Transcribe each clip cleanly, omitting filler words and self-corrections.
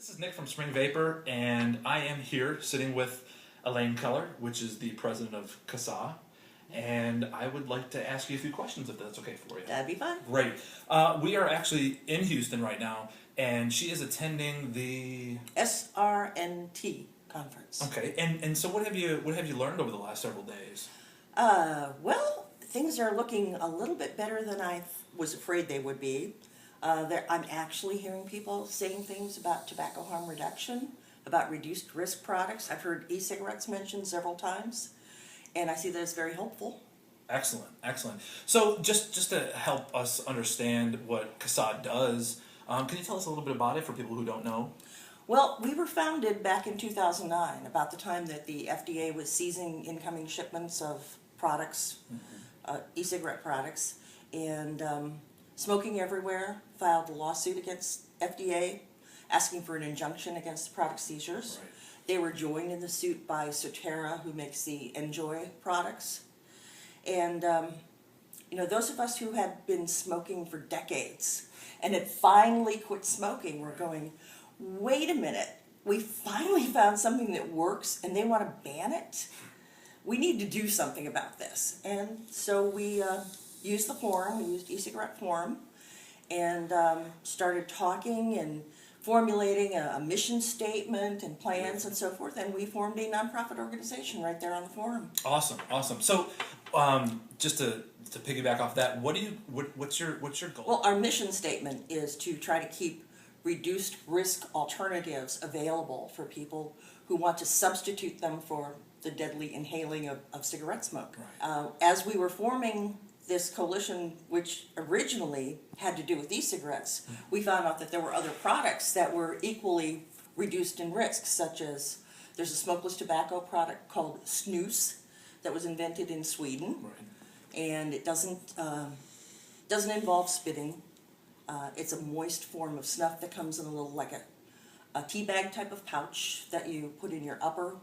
This is Nick from Spring Vapor, and I am here sitting with Elaine Keller, which is the president of CASAA, and I would like to ask you a few questions if that's okay for you. That'd be fun. Great. We are actually in Houston right now, and she is attending the SRNT conference. Okay. And so what have you learned over the last several days? Well, things are looking a little bit better than I was afraid they would be. I'm actually hearing people saying things about tobacco harm reduction, about reduced risk products. I've heard e-cigarettes mentioned several times, and I see that as very hopeful. Excellent, excellent. So just to help us understand what CASAA does, can you tell us a little bit about it for people who don't know? Well, we were founded back in 2009, about the time that the FDA was seizing incoming shipments of products, e-cigarette products, and Smoking Everywhere filed a lawsuit against FDA asking for an injunction against the product seizures. Right. They were joined in the suit by Soterra, who makes the Enjoy products. And, those of us who had been smoking for decades and had finally quit smoking were going, wait a minute, we finally found something that works and they want to ban it? We need to do something about this. And so we used the forum, we used e-cigarette forum, and started talking and formulating a mission statement and plans and so forth, and we formed a nonprofit organization right there on the forum. Awesome, awesome. So, just to piggyback off that, what's your goal? Well, our mission statement is to try to keep reduced risk alternatives available for people who want to substitute them for the deadly inhaling of cigarette smoke. Right. As we were forming this coalition, which originally had to do with e-cigarettes, we found out that there were other products that were equally reduced in risk, such as there's a smokeless tobacco product called snus that was invented in Sweden, Right. and it doesn't involve spitting. It's a moist form of snuff that comes in a little like a tea bag type of pouch that you put in your upper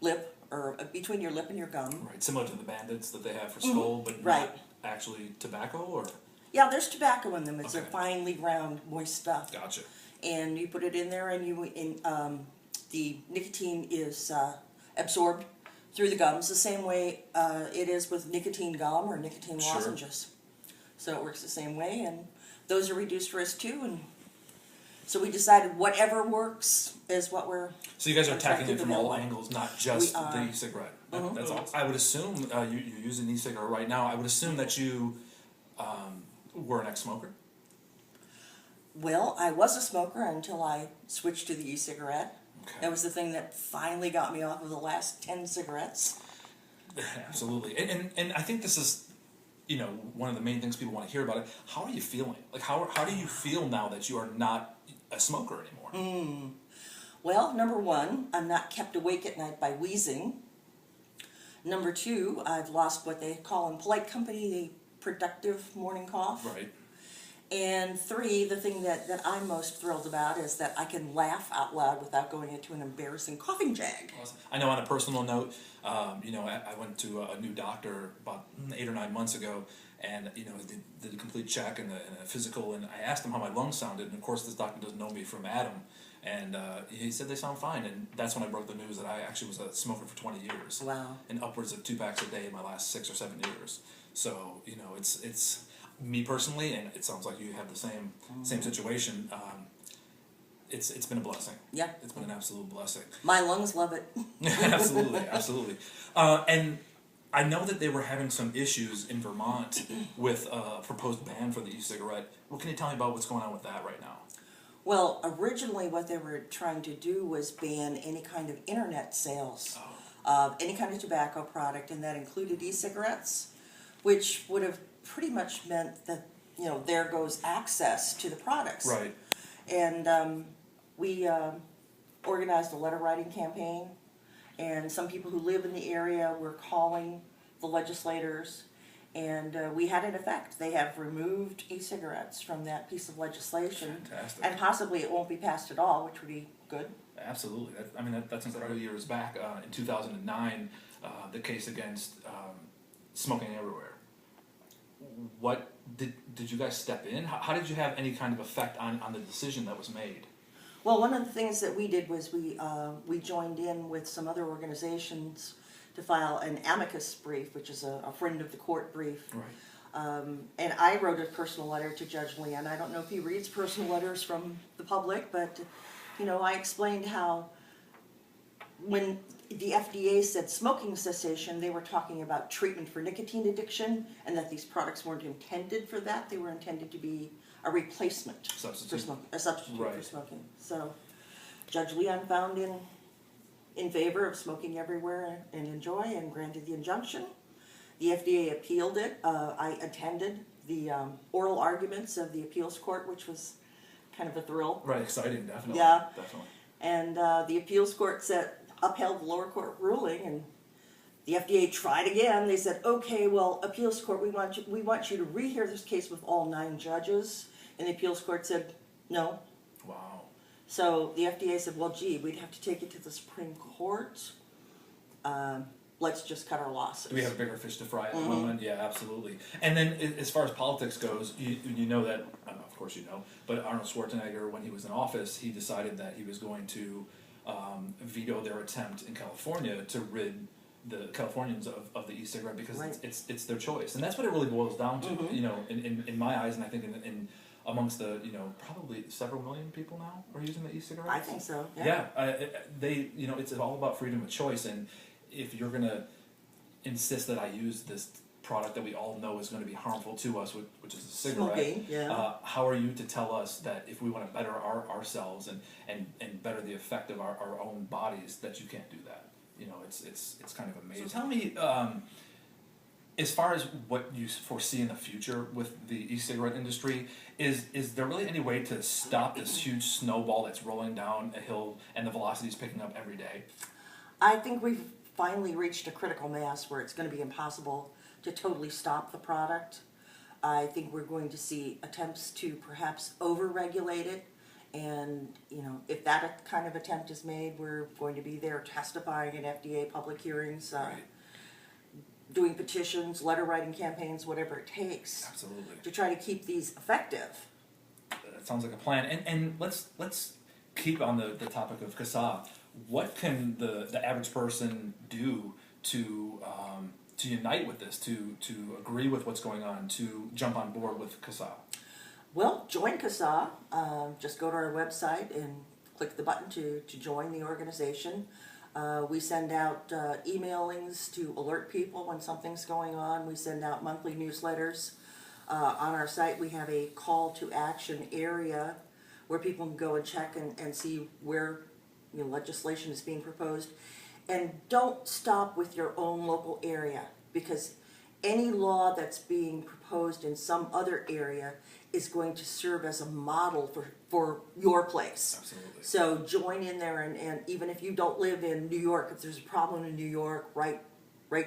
lip or between your lip and your gum. Right, similar to the bandits that they have for skull, but Right. not actually tobacco, or? Yeah, there's tobacco in them. It's a Okay. finely ground, moist stuff. Gotcha. And you put it in there, and the nicotine is absorbed through the gums the same way it is with nicotine gum or nicotine Sure. lozenges. So it works the same way, and those are reduced risk too. And so we decided whatever works is what we're. So you guys are attacking it attracted from all available. angles, not just We are. the e-cigarette. Mhm. That's all. I would assume you're using an e-cigarette right now. I would assume that you were an ex-smoker. Well, I was a smoker until I switched to the e-cigarette. Okay. That was the thing that finally got me off of the last 10 cigarettes. Absolutely, and I think this is, one of the main things people want to hear about it. How are you feeling? Like, how do you feel now that you are not a smoker anymore? Well, number one, I'm not kept awake at night by wheezing. Number two, I've lost what they call in polite company the productive morning cough. Right. And three, the thing that I'm most thrilled about is that I can laugh out loud without going into an embarrassing coughing jag. Awesome. I know on a personal note, I went to a new doctor about 8 or 9 months ago, and did a complete check and a physical, and I asked him how my lungs sounded, and of course this doctor doesn't know me from Adam, and he said they sound fine, and that's when I broke the news that I actually was a smoker for 20 years. Wow. And upwards of 2 packs a day in my last 6 or 7 years. So it's me personally, and it sounds like you have the same situation. It's been a blessing. Yeah. It's been an absolute blessing. My lungs love it. Absolutely, absolutely. And I know that they were having some issues in Vermont with a proposed ban for the e-cigarette. What can you tell me about what's going on with that right now? Well, originally what they were trying to do was ban any kind of internet sales of any kind of tobacco product, and that included e-cigarettes, which would have pretty much meant that, there goes access to the products. Right. And we organized a letter writing campaign, and some people who live in the area were calling the legislators, and we had an effect. They have removed e-cigarettes from that piece of legislation. Fantastic. And possibly it won't be passed at all, which would be good. Absolutely. That's incredible. Years back, in 2009, the case against smoking everywhere. What did you guys step in? How did you have any kind of effect on the decision that was made? Well, one of the things that we did was we joined in with some other organizations to file an amicus brief, which is a friend of the court brief. Right. And I wrote a personal letter to Judge Leon. I don't know if he reads personal letters from the public, but I explained how when the FDA said smoking cessation, they were talking about treatment for nicotine addiction, and that these products weren't intended for that. They were intended to be a replacement Substitute. for smoking, a substitute Right. for smoking. So Judge Leon found in favor of smoking everywhere and enjoy and granted the injunction. The FDA appealed it. I attended the oral arguments of the appeals court, which was kind of a thrill. Right, exciting, definitely. Yeah. Definitely. And the appeals court upheld the lower court ruling, and the FDA tried again. They said, okay, well, appeals court, we want you to rehear this case with all 9 judges. And the appeals court said, no. Wow. So the FDA said, well, gee, we'd have to take it to the Supreme Court. Let's just cut our losses. Do we have bigger fish to fry at the moment? Yeah, absolutely. And then as far as politics goes, you know that, of course you know, but Arnold Schwarzenegger, when he was in office, he decided that he was going to veto their attempt in California to rid the Californians of the e-cigarette because Right. it's their choice. And that's what it really boils down to, in my eyes, and I think in amongst the, probably several million people now are using the e-cigarette. I think so, yeah. Yeah, it's all about freedom of choice, and if you're going to insist that I use this product that we all know is going to be harmful to us, which is a cigarette, Smoking, yeah. how are you to tell us that if we want to better ourselves and better the effect of our own bodies, that you can't do that? It's kind of amazing. So tell me, as far as what you foresee in the future with the e-cigarette industry, is there really any way to stop this huge snowball that's rolling down a hill and the velocity is picking up every day? I think we've finally reached a critical mass where it's going to be impossible to totally stop the product. I think we're going to see attempts to perhaps over-regulate it, and if that kind of attempt is made, we're going to be there testifying in FDA public hearings, Right. doing petitions, letter writing campaigns, whatever it takes. Absolutely. To try to keep these effective. That sounds like a plan. And let's keep on the topic of CASAA. What can the average person do to unite with this, to agree with what's going on, to jump on board with CASAA? Well, join CASAA. Just go to our website and click the button to join the organization. We send out emailings to alert people when something's going on. We send out monthly newsletters. On our site, we have a call to action area where people can go and check and see where legislation is being proposed. And don't stop with your own local area, because any law that's being proposed in some other area is going to serve as a model for your place. Absolutely. So join in there, and even if you don't live in New York, if there's a problem in New York, write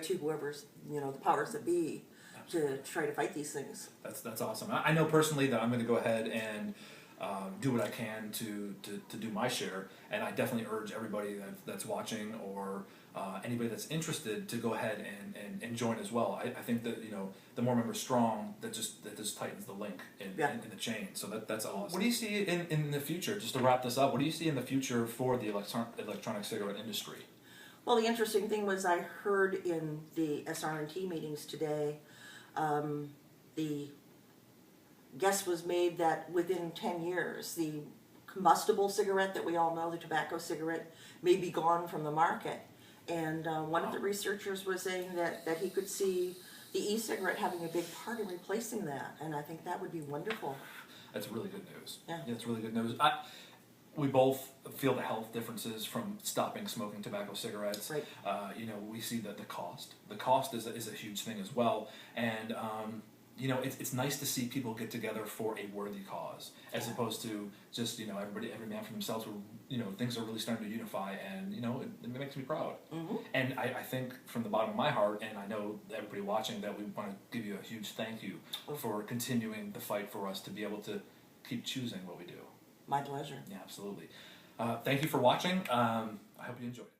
to whoever's, the powers that be to try to fight these things. That's awesome. I know personally that I'm going to go ahead and do what I can to do my share, and I definitely urge everybody that's watching or anybody that's interested to go ahead and join as well. I think that the more members strong, that just tightens the link in the chain. So that's awesome. What do you see in the future? Just to wrap this up, what do you see in the future for the electronic cigarette industry? Well, the interesting thing was I heard in the SR&T meetings today, the guess was made that within 10 years, the combustible cigarette that we all know, the tobacco cigarette, may be gone from the market. And one of the researchers was saying that he could see the e-cigarette having a big part in replacing that, and I think that would be wonderful. That's really good news. Yeah. That's really good news. We both feel the health differences from stopping smoking tobacco cigarettes. Right. We see that the cost. The cost is a huge thing as well, and it's nice to see people get together for a worthy cause, as opposed to just every man for themselves. Where things are really starting to unify, and it makes me proud. Mm-hmm. And I think from the bottom of my heart, and I know everybody watching, that we want to give you a huge thank you for continuing the fight for us to be able to keep choosing what we do. My pleasure. Yeah, absolutely. Thank you for watching. I hope you enjoyed it.